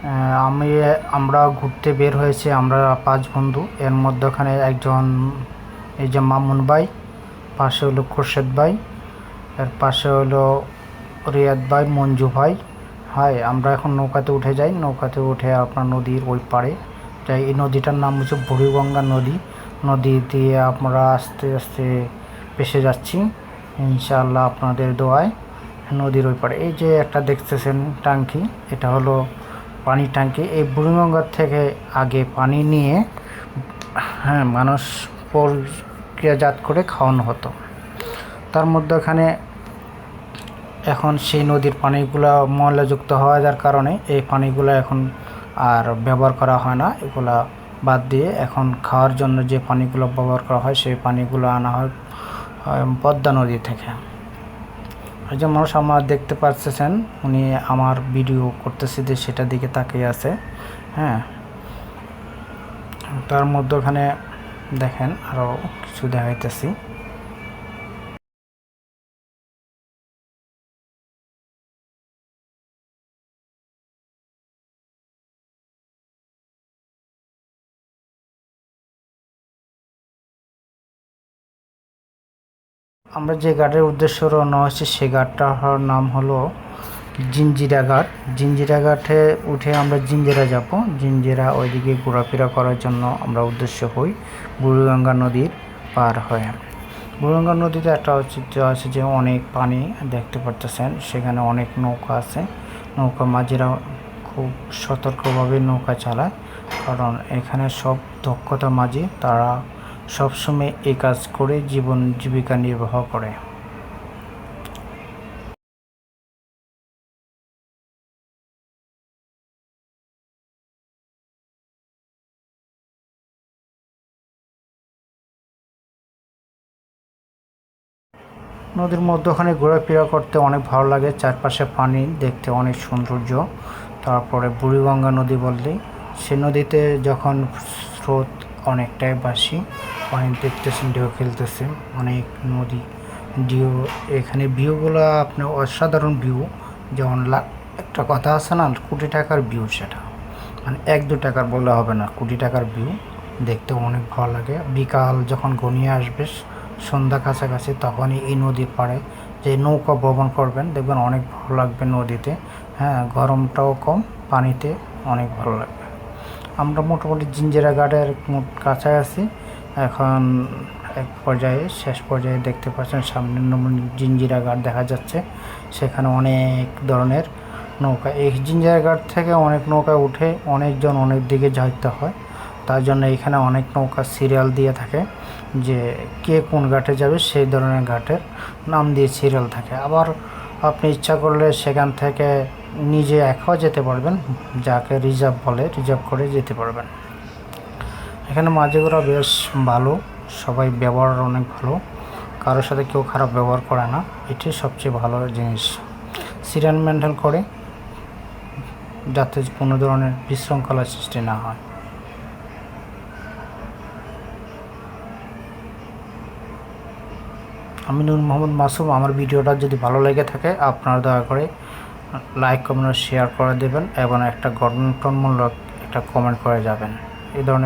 আমরা ঘুরতে বের হয়েছি, আমরা 5 বন্ধু। এর মধ্যখানে একজন এই যে মামুন ভাই, পাশে হলো খোরশেদ ভাই, এর পাশে হলো রিয়াদ ভাই, মঞ্জু ভাই। হয় আমরা এখন নৌকাতে উঠে যাই, নৌকাতে উঠে আপনার নদীর ওই পাড়ে যাই। এই নদীটার নাম হচ্ছে বুড়িগঙ্গা নদী। নদী দিয়ে আমরা আস্তে আস্তে ভেসে যাচ্ছি ইনশাআল্লাহ আপনাদের দোয়ায়। নদীর ওই পাড়ে এই যে একটা দেখতেছেন ট্যাঙ্কি, এটা হলো পানির ট্যাঙ্কি। এই বুড়িগঙ্গার থেকে আগে পানি নিয়ে মানুষ প্রক্রিয়াজাত করে খাওয়ানো হতো। তার মধ্যখানে এখন সেই নদীর পানিগুলো ময়লাযুক্ত হওয়া যার কারণে এই পানিগুলো এখন আর ব্যবহার করা হয় না। এগুলা বাদ দিয়ে এখন খাওয়ার জন্য যে পানিগুলো ব্যবহার করা হয় সেই পানিগুলো আনা হয় পদ্মা নদী থেকে। একজন মানুষ আমার দেখতে পাচ্ছেন, উনি আমার ভিডিও করতেছে যে সেটা দিকে তাকিয়ে আছে। তার মধ্যখানে দেখেন আরও কিছু দেখাইতেছি। আমরা যে ঘাটের উদ্দেশ্যে রওনা হচ্ছি সে ঘাটটার নাম হলো জিঞ্জিরা ঘাট। জিঞ্জিরা ঘাটে উঠে আমরা জিঞ্জিরা যাব। জিঞ্জিরা ওইদিকে ঘোরাফেরা করার জন্য আমরা উদ্দেশ্য হই বুড়িগঙ্গা নদীর পার হয়ে। বুড়িগঙ্গা নদীতে একটা ঐতিহ্য আছে যে অনেক পানি দেখতে পারতেছেন, সেখানে অনেক নৌকা আছে। নৌকা মাঝিরা খুব সতর্কভাবে নৌকা চালায়, কারণ এখানে সব দক্ষতা মাঝি, তারা সবসময় এই কাজ করে জীবন জীবিকা নির্বাহ করে। নদীর মধ্যখানে ঘোরাফেরা করতে অনেক ভালো লাগে, চারপাশে পানি দেখতে অনেক সৌন্দর্য। তারপরে বুড়িগঙ্গা নদী বললেই সে নদীতে যখন স্রোত অনেকটাই বাসি, পানি দেখতেছেন, ঢেউ খেলতেছে অনেক নদী ঢেউ। এখানে ভিউগুলো আপনার অসাধারণ ভিউ। যেমন একটা কথা আছে না, কোটি টাকার ভিউ, সেটা মানে 1-2 টাকার বললে হবে না, কোটি টাকার ভিউ। দেখতে অনেক ভালো লাগে। বিকাল যখন ঘনিয়ে আসবে, সন্ধ্যা কাছাকাছি, তখনই এই নদীর পাড়ে যে নৌকা ভ্রমণ করবেন দেখবেন অনেক ভালো লাগবে নদীতে। গরমটাও কম, পানিতে অনেক ভালো লাগবে। আমরা মোটামুটি জিঞ্জিরা ঘাটের কাছাকাছি এখন। এক পর্যায়ে শেষ পর্যায়ে দেখতে পাচ্ছেন সামনে জিঞ্জিরা ঘাট দেখা যাচ্ছে। সেখানে অনেক ধরনের নৌকা, এই জিঞ্জিরা ঘাট থেকে অনেক নৌকা উঠে অনেকজন অনেক দিকে যাইতে হয়। তার জন্য এখানে অনেক নৌকা সিরিয়াল দিয়ে থাকে, যে কে কোন ঘাটে যাবে সেই ধরনের ঘাটের নাম দিয়ে সিরিয়াল থাকে। আবার আপনি ইচ্ছা করলে সেখান থেকে নিজে একাও যেতে পারবেন, যাকে রিজার্ভ বলে, রিজার্ভ করে যেতে পারবেন। এখানে মাঝিগুলো বেশ ভালো, সবাই ব্যবহার অনেক ভালো, কারোর সাথে কেউ খারাপ ব্যবহার করে না, এটি সবচেয়ে ভালো জিনিস। সিরিয়াল মেনটেন করে যাতে কোনো ধরনের বিশৃঙ্খলা সৃষ্টি না হয়। আমি নূর মোহাম্মদ মাসুম। আমার ভিডিওটা যদি ভালো লেগে থাকে আপনারা দয়া করে লাইক, কমেন্ট, শেয়ার করে দেবেন এবং একটা গঠনমূলক একটা কমেন্ট করে যাবেন। এই ধরনের